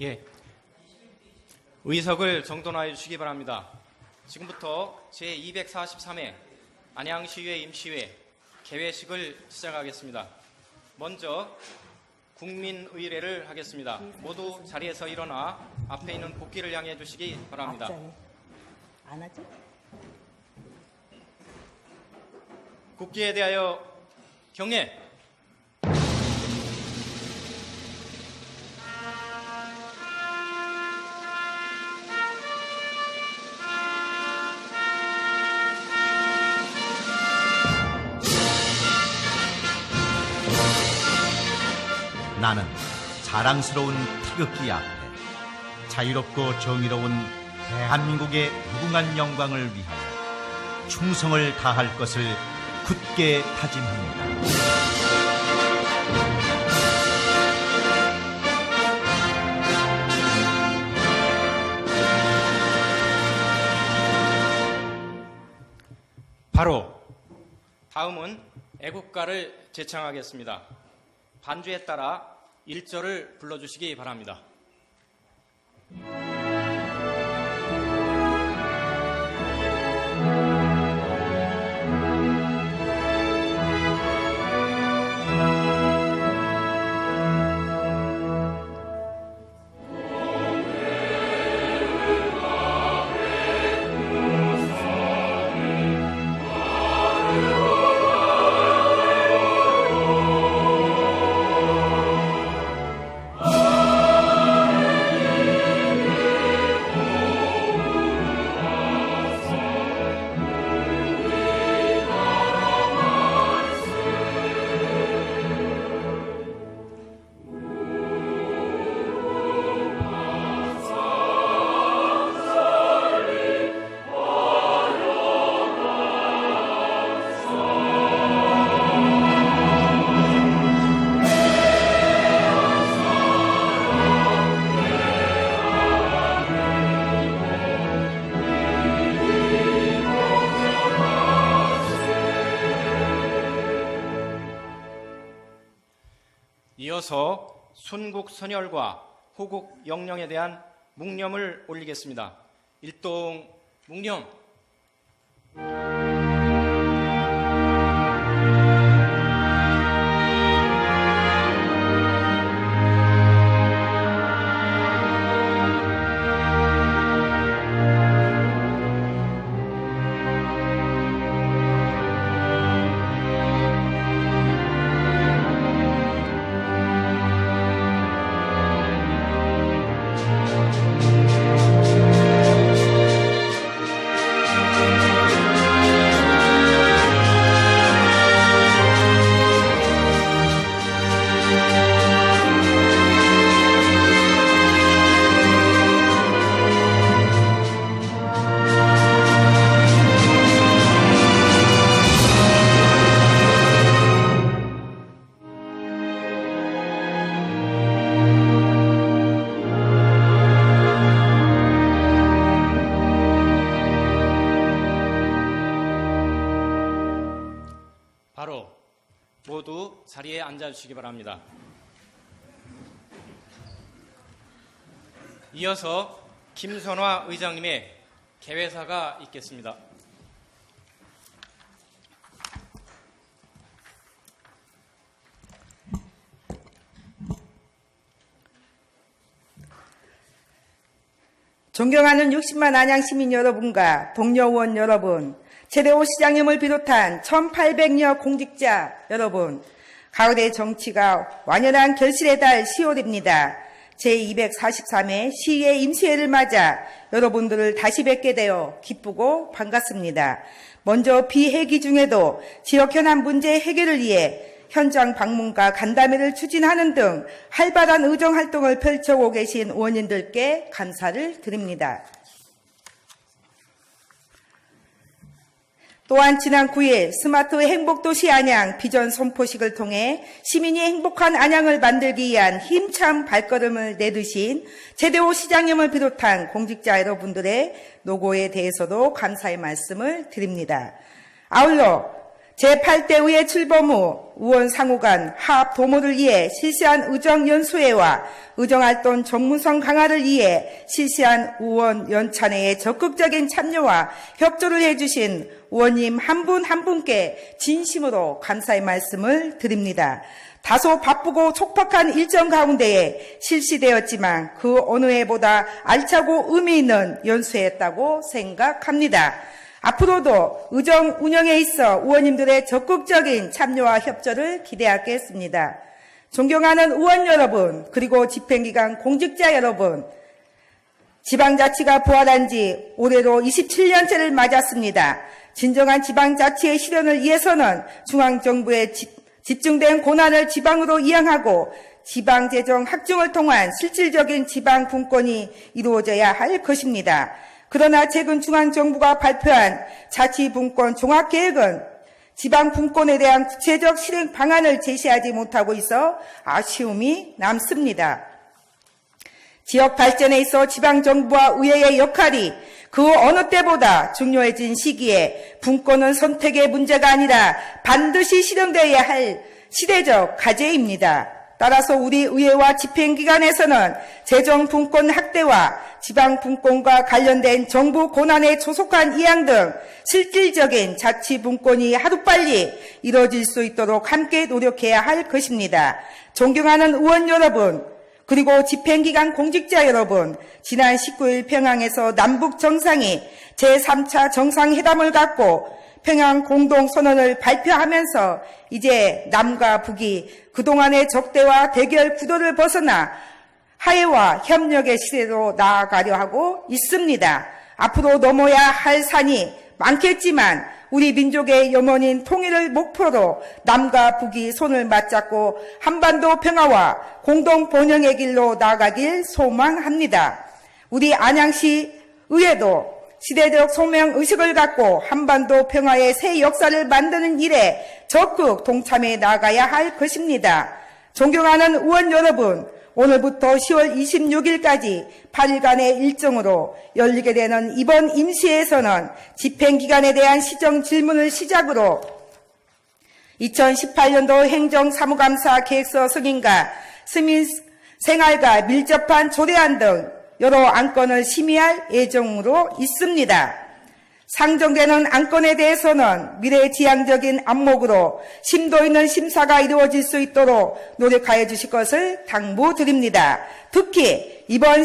예. 의석을 정돈하여 주시기 바랍니다. 지금부터 제243회 안양시의회 임시회 개회식을 시작하겠습니다. 먼저 국민의례를 하겠습니다. 모두 자리에서 일어나 앞에 있는 국기를 향해 주시기 바랍니다. 안 하죠? 국기에 대하여 경례. 나는 자랑스러운 태극기 앞에 자유롭고 정의로운 대한민국의 무궁한 영광을 위하여 충성을 다할 것을 굳게 다짐합니다. 바로 다음은 애국가를 제창하겠습니다. 반주에 따라 1절을 불러주시기 바랍니다. 이어서 순국선열과 호국영령에 대한 묵념을 올리겠습니다. 일동 묵념. 바로 모두 자리에 앉아주시기 바랍니다. 이어서 김선화 의장님의 개회사가 있겠습니다. 존경하는 60만 안양시민 여러분과 동료 의원 여러분, 최대호 시장님을 비롯한 1800여 공직자 여러분, 가을의 정치가 완연한 결실의 달 10월입니다. 제243회 시의회 임시회를 맞아 여러분들을 다시 뵙게 되어 기쁘고 반갑습니다. 먼저 비회기 중에도 지역 현안 문제 해결을 위해 현장 방문과 간담회를 추진하는 등 활발한 의정활동을 펼쳐오고 계신 의원님들께 감사를 드립니다. 또한 지난 9일 스마트 행복도시 안양 비전 선포식을 통해 시민이 행복한 안양을 만들기 위한 힘찬 발걸음을 내두신 최대호 시장님을 비롯한 공직자 여러분들의 노고에 대해서도 감사의 말씀을 드립니다. 아울러 제8대 의회 출범 후 의원 상호 간 화합 도모를 위해 실시한 의정연수회와 의정활동 전문성 강화를 위해 실시한 의원 연찬회에 적극적인 참여와 협조를 해주신 의원님 한 분 한 분께 진심으로 감사의 말씀을 드립니다. 다소 바쁘고 촉박한 일정 가운데에 실시되었지만 그 어느 해보다 알차고 의미 있는 연수회였다고 생각합니다. 앞으로도 의정 운영에 있어 의원님들의 적극적인 참여와 협조를 기대하겠습니다. 존경하는 의원 여러분, 그리고 집행기관 공직자 여러분, 지방자치가 부활한 지 올해로 27년째를 맞았습니다. 진정한 지방자치의 실현을 위해서는 중앙정부의 집중된 권한을 지방으로 이양하고 지방재정 확충을 통한 실질적인 지방분권이 이루어져야 할 것입니다. 그러나 최근 중앙정부가 발표한 자치분권 종합계획은 지방분권에 대한 구체적 실행 방안을 제시하지 못하고 있어 아쉬움이 남습니다. 지역 발전에 있어 지방정부와 의회의 역할이 그 어느 때보다 중요해진 시기에 분권은 선택의 문제가 아니라 반드시 실현되어야 할 시대적 과제입니다. 따라서 우리 의회와 집행기관에서는 재정분권 확대와 지방분권과 관련된 정부 권한의 조속한 이양 등 실질적인 자치분권이 하루빨리 이루어질 수 있도록 함께 노력해야 할 것입니다. 존경하는 의원 여러분, 그리고 집행기관 공직자 여러분, 지난 19일 평양에서 남북 정상이 제3차 정상회담을 갖고 평양 공동선언을 발표하면서 이제 남과 북이 그동안의 적대와 대결 구도를 벗어나 화해와 협력의 시대로 나아가려 하고 있습니다. 앞으로 넘어야 할 산이 많겠지만 우리 민족의 염원인 통일을 목표로 남과 북이 손을 맞잡고 한반도 평화와 공동 번영의 길로 나아가길 소망합니다. 우리 안양시 의회도 시대적 소명의식을 갖고 한반도 평화의 새 역사를 만드는 일에 적극 동참해 나가야 할 것입니다. 존경하는 의원 여러분, 오늘부터 10월 26일까지 8일간의 일정으로 열리게 되는 이번 임시회에서는 집행기관에 대한 시정 질문을 시작으로 2018년도 행정사무감사 계획서 승인과 시민 생활과 밀접한 조례안 등 여러 안건을 심의할 예정으로 있습니다. 상정되는 안건에 대해서는 미래지향적인 안목으로 심도 있는 심사가 이루어질 수 있도록 노력하여 주실 것을 당부드립니다. 특히 이번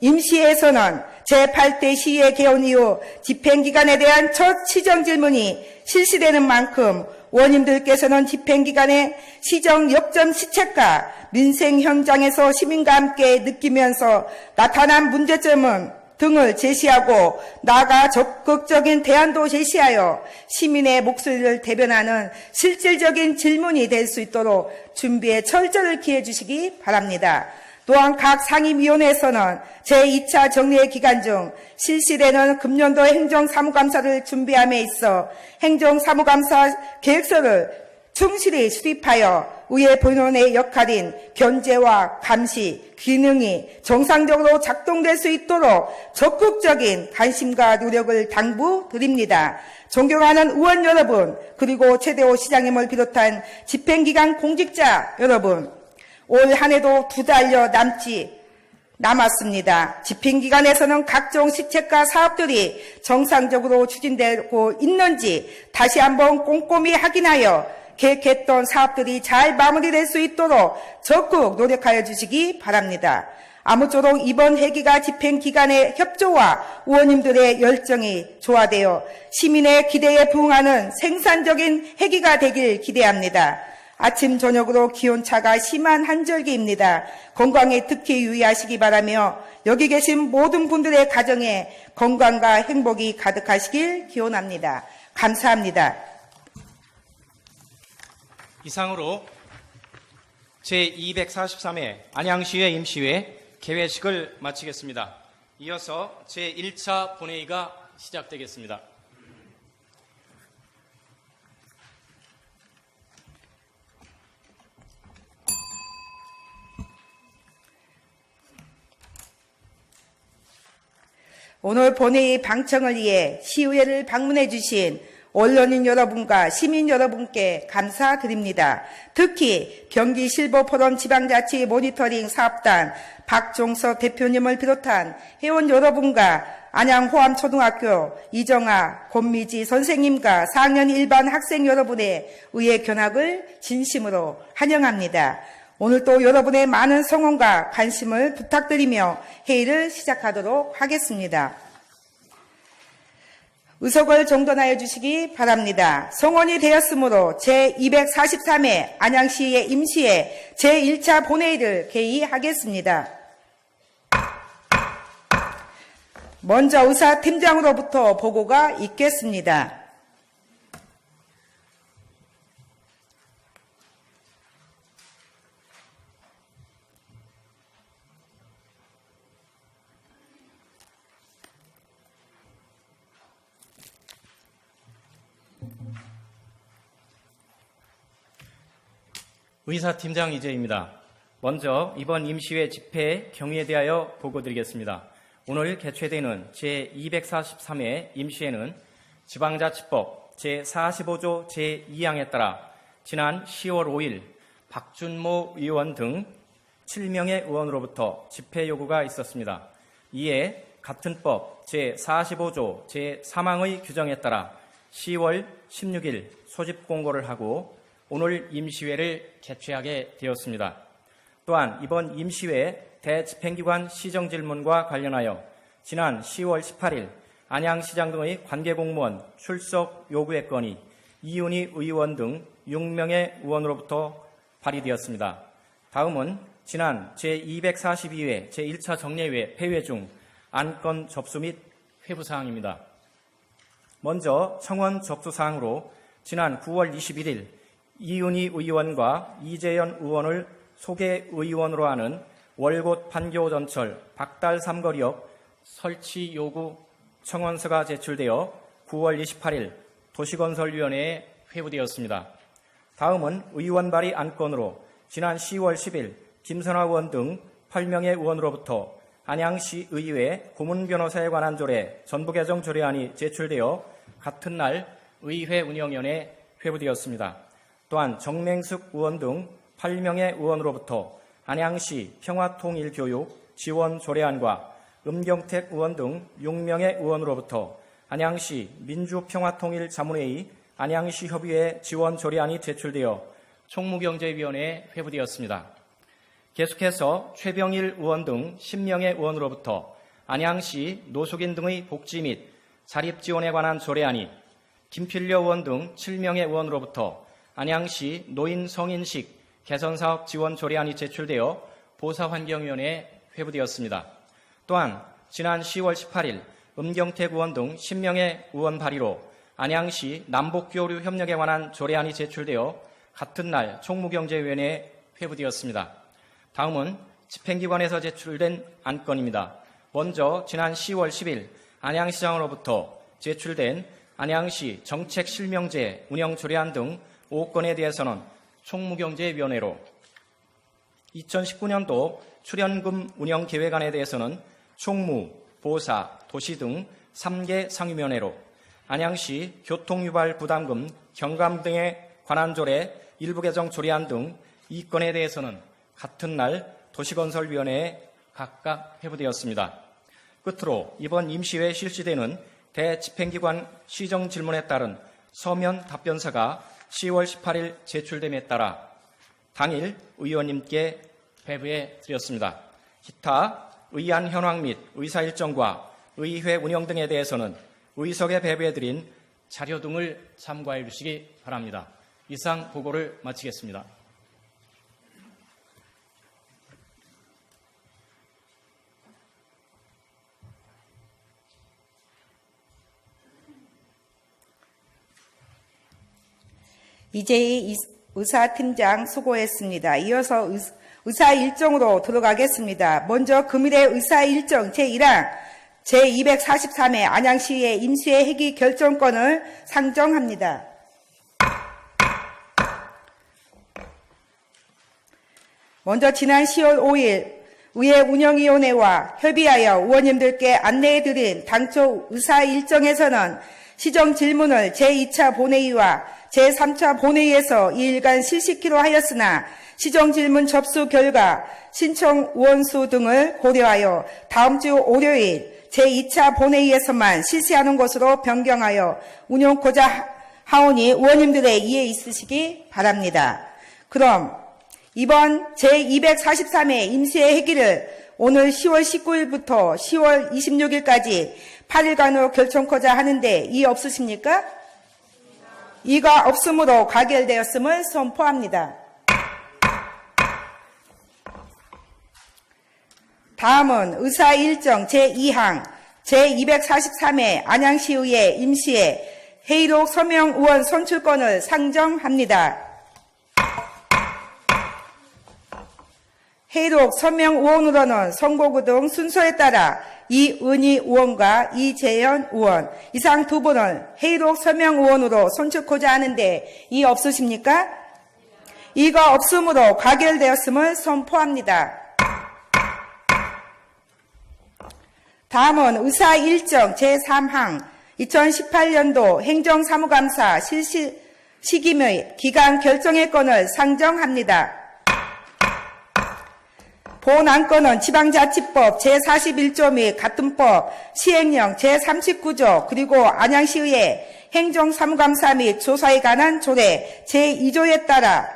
임시회에서는 제8대 시의회 개원 이후 집행기관에 대한 첫 시정질문이 실시되는 만큼 의원님들께서는 집행기관의 시정 역점 시책과 민생 현장에서 시민과 함께 느끼면서 나타난 문제점은 등을 제시하고 나아가 적극적인 대안도 제시하여 시민의 목소리를 대변하는 실질적인 질문이 될 수 있도록 준비에 철저를 기해 주시기 바랍니다. 또한 각 상임위원회에서는 제2차 정례 기간 중 실시되는 금년도 행정사무감사를 준비함에 있어 행정사무감사 계획서를 충실히 수립하여 의회 본원의 역할인 견제와 감시, 기능이 정상적으로 작동될 수 있도록 적극적인 관심과 노력을 당부드립니다. 존경하는 의원 여러분, 그리고 최대호 시장님을 비롯한 집행기관 공직자 여러분, 올 한 해도 2달여 남았습니다. 집행기관에서는 각종 시책과 사업들이 정상적으로 추진되고 있는지 다시 한번 꼼꼼히 확인하여 계획했던 사업들이 잘 마무리될 수 있도록 적극 노력하여 주시기 바랍니다. 아무쪼록 이번 회기가 집행기관의 협조와 의원님들의 열정이 조화되어 시민의 기대에 부응하는 생산적인 회기가 되길 기대합니다. 아침 저녁으로 기온차가 심한 한절기입니다. 건강에 특히 유의하시기 바라며 여기 계신 모든 분들의 가정에 건강과 행복이 가득하시길 기원합니다. 감사합니다. 이상으로 제243회 안양시의 임시회 개회식을 마치겠습니다. 이어서 제1차 본회의가 시작되겠습니다. 오늘 본회의 방청을 위해 시의회를 방문해 주신 언론인 여러분과 시민 여러분께 감사드립니다. 특히 경기실버포럼 지방자치 모니터링 사업단 박종석 대표님을 비롯한 회원 여러분과 안양호암초등학교 이정아, 권미지 선생님과 4학년 일반 학생 여러분의 의회 견학을 진심으로 환영합니다. 오늘도 여러분의 많은 성원과 관심을 부탁드리며 회의를 시작하도록 하겠습니다. 의석을 정돈하여 주시기 바랍니다. 성원이 되었으므로 제243회 안양시의 임시회 제1차 본회의를 개의하겠습니다. 먼저 의사팀장으로부터 보고가 있겠습니다. 의사팀장 이재입니다. 먼저 이번 임시회 집회 경위에 대하여 보고드리겠습니다. 오늘 개최되는 제243회 임시회는 지방자치법 제45조 제2항에 따라 지난 10월 5일 박준모 의원 등 7명의 의원으로부터 집회 요구가 있었습니다. 이에 같은 법 제45조 제3항의 규정에 따라 10월 16일 소집 공고를 하고 오늘 임시회를 개최하게 되었습니다. 또한 이번 임시회 대집행기관 시정질문과 관련하여 지난 10월 18일 안양시장 등의 관계공무원 출석 요구의 건이 이윤희 의원 등 6명의 의원으로부터 발의되었습니다. 다음은 지난 제242회 제1차 정례회 폐회 중 안건 접수 및 회부사항입니다. 먼저 청원 접수사항으로 지난 9월 21일 이윤희 의원과 이재현 의원을 소개의원으로 하는 월곶 판교전철 박달 삼거리역 설치 요구 청원서가 제출되어 9월 28일 도시건설위원회에 회부되었습니다. 다음은 의원 발의 안건으로 지난 10월 10일 김선화 의원 등 8명의 의원으로부터 안양시 의회 고문변호사에 관한 조례 전부개정 조례안이 제출되어 같은 날 의회 운영위원회에 회부되었습니다. 또한 정맹숙 의원 등 8명의 의원으로부터 안양시 평화통일교육 지원 조례안과 음경택 의원 등 6명의 의원으로부터 안양시 민주평화통일자문회의 안양시 협의회 지원 조례안이 제출되어 총무경제위원회에 회부되었습니다. 계속해서 최병일 의원 등 10명의 의원으로부터 안양시 노숙인 등의 복지 및 자립지원에 관한 조례안이 김필려 의원 등 7명의 의원으로부터 안양시 노인 성인식 개선사업 지원 조례안이 제출되어 보사환경위원회에 회부되었습니다. 또한 지난 10월 18일 음경택 의원 등 10명의 의원 발의로 안양시 남북교류 협력에 관한 조례안이 제출되어 같은 날 총무경제위원회에 회부되었습니다. 다음은 집행기관에서 제출된 안건입니다. 먼저 지난 10월 10일 안양시장으로부터 제출된 안양시 정책실명제 운영조례안 등 5건에 대해서는 총무경제위원회로 2019년도 출연금 운영계획안에 대해서는 총무, 보사, 도시 등 3개 상임위원회로 안양시 교통유발부담금 경감 등에 관한 조례 일부 개정 조례안 등 2건에 대해서는 같은 날 도시건설위원회에 각각 회부되었습니다. 끝으로 이번 임시회에 실시되는 대집행기관 시정질문에 따른 서면 답변서가 10월 18일 제출됨에 따라 당일 의원님께 배부해 드렸습니다. 기타 의안 현황 및 의사 일정과 의회 운영 등에 대해서는 의석에 배부해 드린 자료 등을 참고해 주시기 바랍니다. 이상 보고를 마치겠습니다. 이재희 의사팀장 수고했습니다. 이어서 의사 일정으로 들어가겠습니다. 먼저 금일의 의사 일정 제1항 제243회 안양시의 임시회 회기 결정권을 상정합니다. 먼저 지난 10월 5일 의회 운영위원회와 협의하여 의원님들께 안내해드린 당초 의사 일정에서는 시정 질문을 제2차 본회의와 제3차 본회의에서 2일간 실시키로 하였으나 시정 질문 접수 결과 신청 의원 수 등을 고려하여 다음 주 월요일 제2차 본회의에서만 실시하는 것으로 변경하여 운영코자 하오니 의원님들의 이해 있으시기 바랍니다. 그럼 이번 제243회 임시회 회기를 오늘 10월 19일부터 10월 26일까지 8일간으로 결정코자 하는데 이의 없으십니까? 이가 없으므로 가결되었음을 선포합니다. 다음은 의사 일정 제2항 제243회 안양시의회 임시회 회의록 서명 의원 선출권을 상정합니다. 회의록 서명 의원으로는 선거구 등 순서에 따라 이은희 의원과 이재현 의원 이상 두 분을 회의록 서명 의원으로 선출코자 하는데 이의 없으십니까? 이가 없으므로 가결되었음을 선포합니다. 다음은 의사 일정 제3항 2018년도 행정사무감사 실시 시기 및 기간 결정의 건을 상정합니다. 본 안건은 지방자치법 제41조 및 같은 법 시행령 제39조 그리고 안양시의회 행정사무감사 및 조사에 관한 조례 제2조에 따라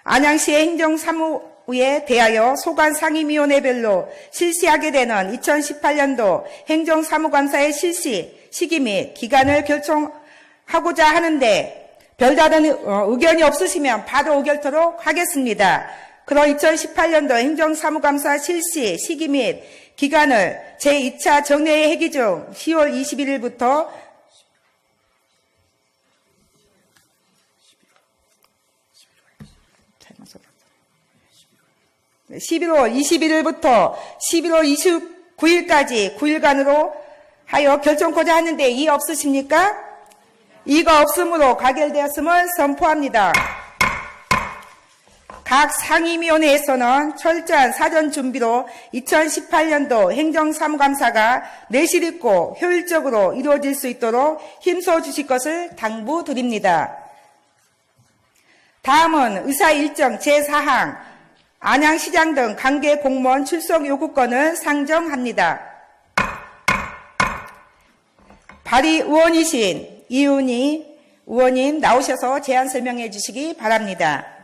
안양시의 행정사무에 대하여 소관상임위원회별로 실시하게 되는 2018년도 행정사무감사의 실시 시기 및 기간을 결정하고자 하는데 별다른 의견이 없으시면 바로 의결토록 하겠습니다. 그러 2018년도 행정사무감사 실시 시기 및 기간을 제2차 정례회 회기 중 10월 21일부터 11월 21일부터 11월 29일까지 9일간으로 하여 결정코자 하는데 이의 없으십니까? 이가 없으므로 가결되었음을 선포합니다. 각 상임위원회에서는 철저한 사전 준비로 2018년도 행정사무감사가 내실 있고 효율적으로 이루어질 수 있도록 힘써 주실 것을 당부드립니다. 다음은 의사 일정 제4항 안양시장 등 관계 공무원 출석 요구권을 상정합니다. 발의 의원이신 이은희 의원님 나오셔서 제안 설명해 주시기 바랍니다.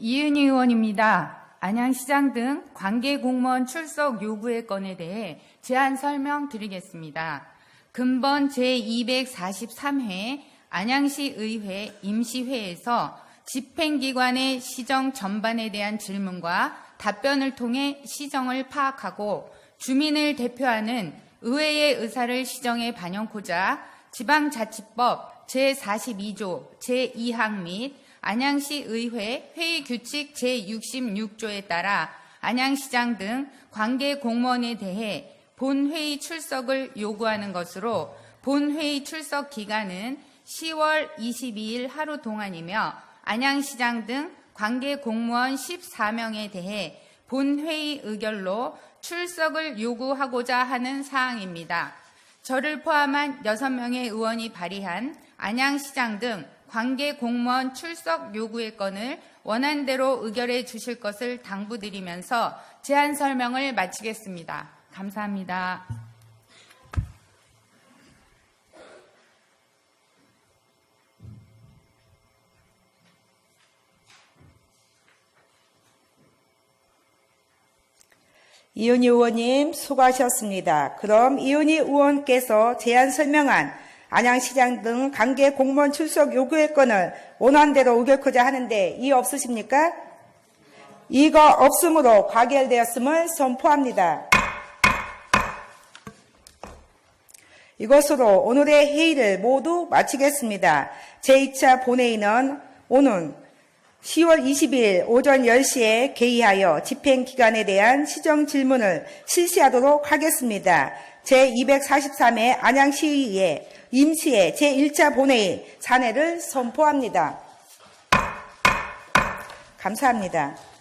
이은희 의원입니다. 안양시장 등 관계 공무원 출석 요구의 건에 대해 제안 설명드리겠습니다. 근본 제243회 안양시의회 임시회에서 집행기관의 시정 전반에 대한 질문과 답변을 통해 시정을 파악하고 주민을 대표하는 의회의 의사를 시정에 반영코자 지방자치법 제42조 제2항 및 안양시의회 회의규칙 제66조에 따라 안양시장 등 관계 공무원에 대해 본회의 출석을 요구하는 것으로 본회의 출석 기간은 10월 22일 하루 동안이며 안양시장 등 관계 공무원 14명에 대해 본회의 의결로 출석을 요구하고자 하는 사항입니다. 저를 포함한 6명의 의원이 발의한 안양시장 등 관계 공무원 출석 요구의 건을 원안대로 의결해 주실 것을 당부드리면서 제안 설명을 마치겠습니다. 감사합니다. 이은희 의원님 수고하셨습니다. 그럼 이은희 의원께서 제안 설명한 안양시장 등 관계 공무원 출석 요구의 건을 원안대로 의결코자 하는데 이의 없으십니까? 이가 없으므로 가결되었음을 선포합니다. 이것으로 오늘의 회의를 모두 마치겠습니다. 제2차 본회의는 오는 10월 20일 오전 10시에 개의하여 집행기간에 대한 시정 질문을 실시하도록 하겠습니다. 제243회 안양시의회 임시회 제1차 본회의 잔해를 선포합니다. 감사합니다.